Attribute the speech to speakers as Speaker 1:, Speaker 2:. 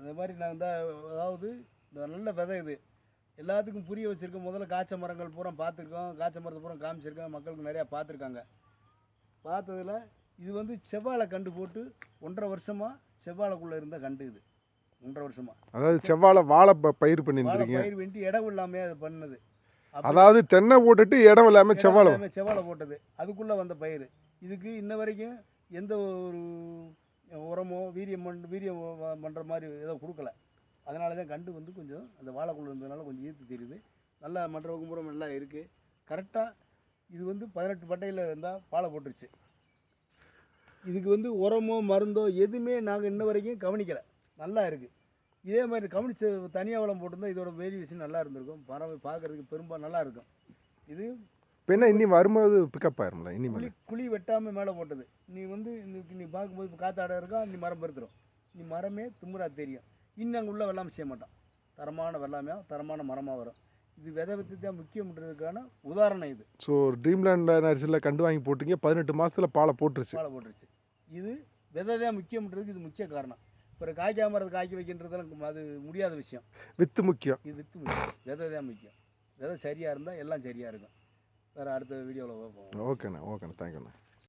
Speaker 1: அந்த மாதிரி நான் தான் அதாவது இந்த நல்ல விதை இது எல்லாத்துக்கும் புரிய வச்சுருக்கோம். முதல்ல காய்ச்ச மரங்கள் பூரா பார்த்துருக்கோம், காய்ச்ச மரத்தை பூரா காமிச்சிருக்கோம், மக்களுக்கு நிறையா பார்த்துருக்காங்க. பார்த்ததில் இது வந்து செவ்வாழை கண்டு போட்டு 1.5 வருஷமாக செவ்வாழைக்குள்ளே இருந்த கண்டு இது 1.5 வருஷமாக.
Speaker 2: அதாவது செவ்வாழை வாழை பயிர்
Speaker 1: வாழை
Speaker 2: பண்ணியிருந்தீங்க.
Speaker 1: பயிர் வேண்டி இடம் இல்லாமே அது பண்ணது.
Speaker 2: அதாவது தென்னை போட்டுட்டு இடம் இல்லாமல்
Speaker 1: செவ்வாழை போட்டது அதுக்குள்ளே வந்த பயிர். இதுக்கு இன்ன வரைக்கும் எந்த ஒரு உரமோ வீரியம் பண்ணுற மாதிரி ஏதோ கொடுக்கல. அதனால தான் கண்டு வந்து கொஞ்சம் அந்த வாழைக்குள்ளே இருந்ததுனால கொஞ்சம் ஈர்த்து தெரியுது. நல்லா மற்ற கும்புறம் நல்லா இருக்குது. கரெக்டாக இது வந்து 18 பட்டையில் இருந்தால் பாலை போட்டுருச்சு. இதுக்கு வந்து உரமோ மருந்தோ எதுவுமே நாங்கள் இன்ன வரைக்கும் கவனிக்கலை. நல்லா இருக்குது. இதே மாதிரி கவனித்து தனியாக வளம் போட்டிருந்தா இதோட வேரியேஷன் நல்லா இருந்திருக்கும். பறவை பார்க்குறதுக்கு பெரும்பாலும் நல்லா இருக்கும். இது
Speaker 2: இப்போ என்ன இன்னி வரும்போது பிக்கப் ஆயிரும்ல. இனி
Speaker 1: குழி வெட்டாமல் மேலே போட்டது. நீ வந்து நீ பார்க்கும்போது இப்போ காத்தாட இருக்கா, நீ மரம் பருத்துரும். நீ மரமே தும்புறா தெரியும். இன்னும் அங்கே உள்ள வெள்ளாமை செய்ய மாட்டான். தரமான வெள்ளாமையாக தரமான மரமாக வரும். இது விதை வித்து தான் முக்கியம்ன்றதுக்கான உதாரணம் இது.
Speaker 2: ஸோ ட்ரீம்லேண்ட் நர்சரியில் கண்டு வாங்கி போட்டிங்க, 18 மாதத்தில் பாலை போட்டுருச்சு.
Speaker 1: இது விதை தான் முக்கியம்ன்றதுக்கு இது முக்கிய காரணம். இப்போ காய்க்காம மரத்தை காய்க்க வைக்கின்றதெல்லாம் அது முடியாத விஷயம்.
Speaker 2: வித்து முக்கியம்.
Speaker 1: இது வித்து முக்கியம், விதை தான் முக்கியம். விதை சரியாக இருந்தால் எல்லாம் சரியாக இருக்கும். வேறு அடுத்த வீடியோவில் பார்ப்போம்.
Speaker 2: ஓகேண்ணா, தேங்க்யூண்ணா.